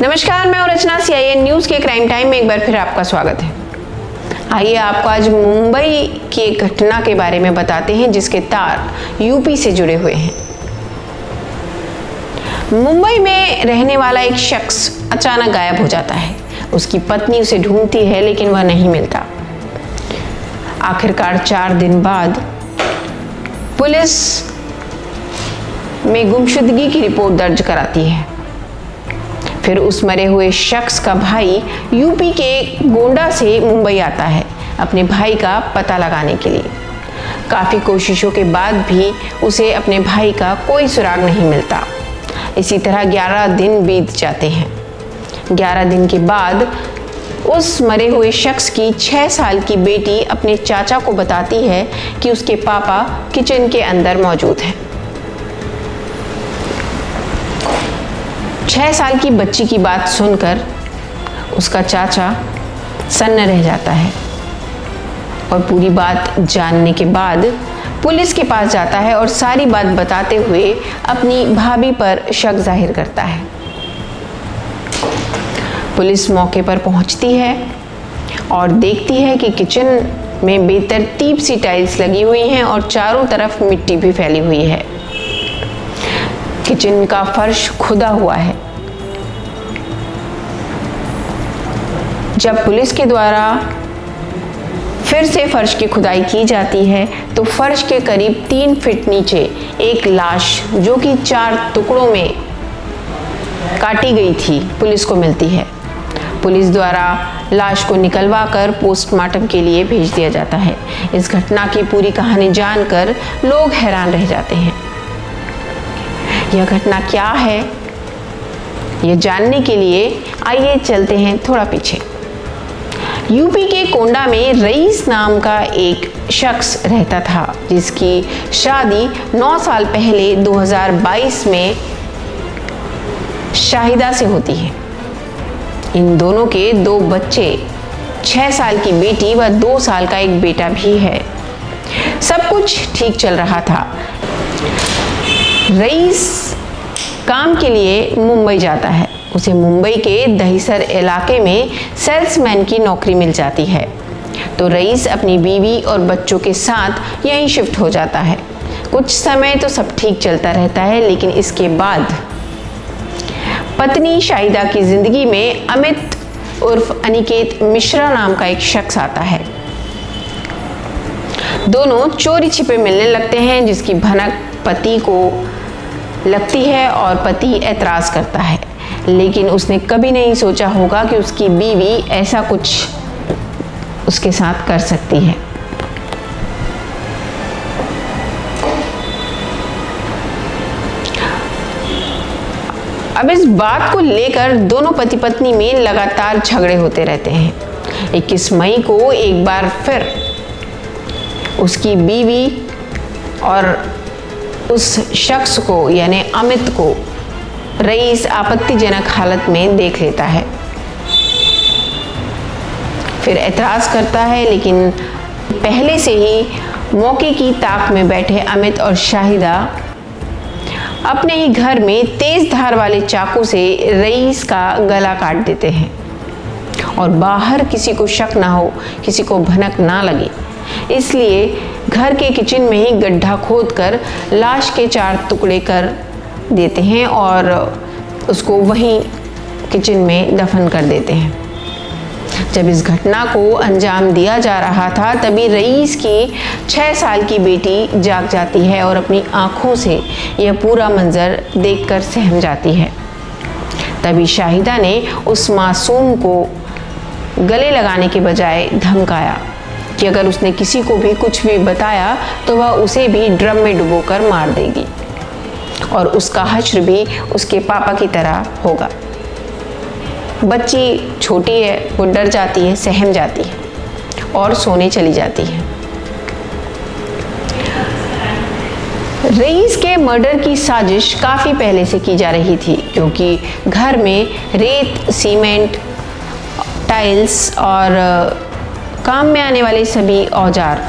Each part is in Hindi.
नमस्कार, मैं हूं रचना। सीआईएन न्यूज के क्राइम टाइम में एक बार फिर आपका स्वागत है। आइए आपको आज मुंबई की एक घटना के बारे में बताते हैं जिसके तार यूपी से जुड़े हुए हैं। मुंबई में रहने वाला एक शख्स अचानक गायब हो जाता है। उसकी पत्नी उसे ढूंढती है लेकिन वह नहीं मिलता। आखिरकार 4 दिन बाद पुलिस में गुमशुदगी की रिपोर्ट दर्ज कराती है। फिर उस मरे हुए शख्स का भाई यूपी के गोंडा से मुंबई आता है अपने भाई का पता लगाने के लिए। काफ़ी कोशिशों के बाद भी उसे अपने भाई का कोई सुराग नहीं मिलता। इसी तरह 11 दिन बीत जाते हैं। 11 दिन के बाद उस मरे हुए शख्स की 6 साल की बेटी अपने चाचा को बताती है कि उसके पापा किचन के अंदर मौजूद हैं। 6 साल की बच्ची की बात सुनकर उसका चाचा सन्न रह जाता है और पूरी बात जानने के बाद पुलिस के पास जाता है और सारी बात बताते हुए अपनी भाभी पर शक जाहिर करता है। पुलिस मौके पर पहुंचती है और देखती है कि किचन में बेतरतीब सी टाइल्स लगी हुई हैं और चारों तरफ मिट्टी भी फैली हुई है। किचन का फर्श खुदा हुआ है। जब पुलिस के द्वारा फिर से फर्श की खुदाई की जाती है तो फर्श के करीब 3 फीट नीचे एक लाश जो कि 4 टुकड़ों में काटी गई थी पुलिस को मिलती है। पुलिस द्वारा लाश को निकलवा कर पोस्टमार्टम के लिए भेज दिया जाता है। इस घटना की पूरी कहानी जानकर लोग हैरान रह जाते हैं। यह घटना क्या है, यह जानने के लिए आइए चलते हैं थोड़ा पीछे। यूपी के कोंडा में रईस नाम का एक शख्स रहता था जिसकी शादी 9 साल पहले 2022 में शाहिदा से होती है। इन दोनों के 2 बच्चे, 6 साल की बेटी व 2 साल का एक बेटा भी है। सब कुछ ठीक चल रहा था। रईस काम के लिए मुंबई जाता है। उसे मुंबई के दहिसर इलाके में सेल्समैन की नौकरी मिल जाती है तो रईस अपनी बीवी और बच्चों के साथ यहीं शिफ्ट हो जाता है। कुछ समय तो सब ठीक चलता रहता है लेकिन इसके बाद पत्नी शाहिदा की जिंदगी में अमित उर्फ अनिकेत मिश्रा नाम का एक शख्स आता है। दोनों चोरी छिपे मिलने लगते हैं जिसकी भनक पति को लगती है और पति ऐतराज करता है, लेकिन उसने कभी नहीं सोचा होगा कि उसकी बीवी ऐसा कुछ उसके साथ कर सकती है। अब इस बात को लेकर दोनों पति पत्नी में लगातार झगड़े होते रहते हैं। 21 मई को एक बार फिर उसकी बीवी और उस शख्स को यानी अमित को रईस आपत्तिजनक हालत में देख लेता है। फिर ऐतराज करता है लेकिन पहले से ही मौके की ताक में बैठे अमित और शाहिदा अपने ही घर में तेज धार वाले चाकू से रईस का गला काट देते हैं और बाहर किसी को शक ना हो, किसी को भनक ना लगे, इसलिए घर के किचन में ही गड्ढा खोदकर लाश के 4 टुकड़े कर देते हैं और उसको वहीं किचन में दफन कर देते हैं। जब इस घटना को अंजाम दिया जा रहा था तभी रईस की 6 साल की बेटी जाग जाती है और अपनी आंखों से यह पूरा मंजर देखकर सहम जाती है। तभी शाहिदा ने उस मासूम को गले लगाने के बजाय धमकाया कि अगर उसने किसी को भी कुछ भी बताया तो वह उसे भी ड्रम में डुबोकर मार देगी और उसका हश्र भी उसके पापा की तरह होगा। बच्ची छोटी है, वो डर जाती है, सहम जाती है और सोने चली जाती है। रईस के मर्डर की साजिश काफ़ी पहले से की जा रही थी क्योंकि घर में रेत, सीमेंट, टाइल्स और काम में आने वाले सभी औजार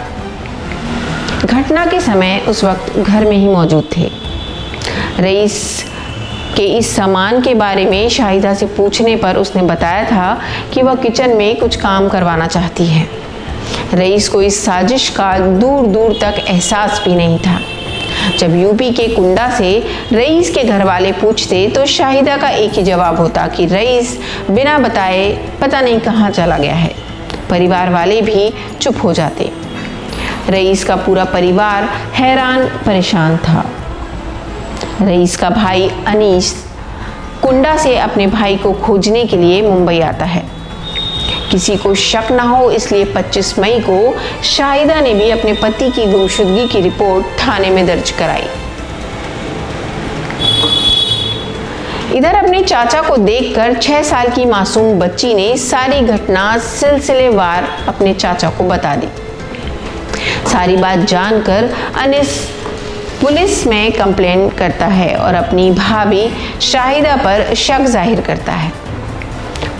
घटना के समय उस वक्त घर में ही मौजूद थे। रईस कि इस सामान के बारे में शाहिदा से पूछने पर उसने बताया था कि वह किचन में कुछ काम करवाना चाहती है। रईस को इस साजिश का दूर दूर तक एहसास भी नहीं था। जब यूपी के कुंडा से रईस के घर वाले पूछते तो शाहिदा का एक ही जवाब होता कि रईस बिना बताए पता नहीं कहाँ चला गया है। परिवार वाले भी चुप हो जाते। रईस का पूरा परिवार हैरान परेशान था। रईस का भाई अनीस कुंडा से अपने भाई को खोजने के लिए मुंबई आता है। किसी को शक न हो इसलिए 25 मई को शाहिदा ने भी अपने पति की गुमशुदगी की रिपोर्ट थाने में दर्ज कराई। इधर अपने चाचा को देखकर 6 साल की मासूम बच्ची ने सारी घटना सिलसिलेवार अपने चाचा को बता दी। सारी बात जानकर अनीस पुलिस में कंप्लेंट करता है और अपनी भाभी शाहिदा पर शक जाहिर करता है।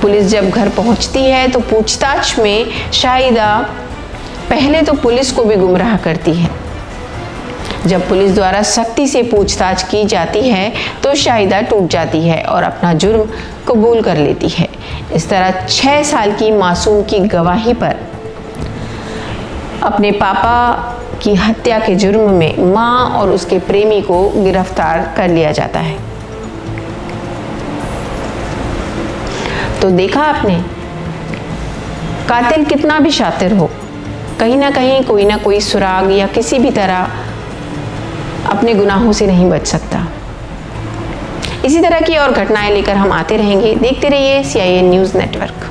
पुलिस जब घर पहुंचती है तो पूछताछ में शाहिदा पहले तो पुलिस को भी गुमराह करती है। जब पुलिस द्वारा सख्ती से पूछताछ की जाती है तो शाहिदा टूट जाती है और अपना जुर्म कबूल कर लेती है। इस तरह 6 साल की मासूम की गवाही पर अपने पापा की हत्या के जुर्म में मां और उसके प्रेमी को गिरफ्तार कर लिया जाता है। तो देखा आपने, कातिल कितना भी शातिर हो, कहीं ना कहीं कोई ना कोई सुराग या किसी भी तरह अपने गुनाहों से नहीं बच सकता। इसी तरह की और घटनाएं लेकर हम आते रहेंगे। देखते रहिए CIN न्यूज़ नेटवर्क।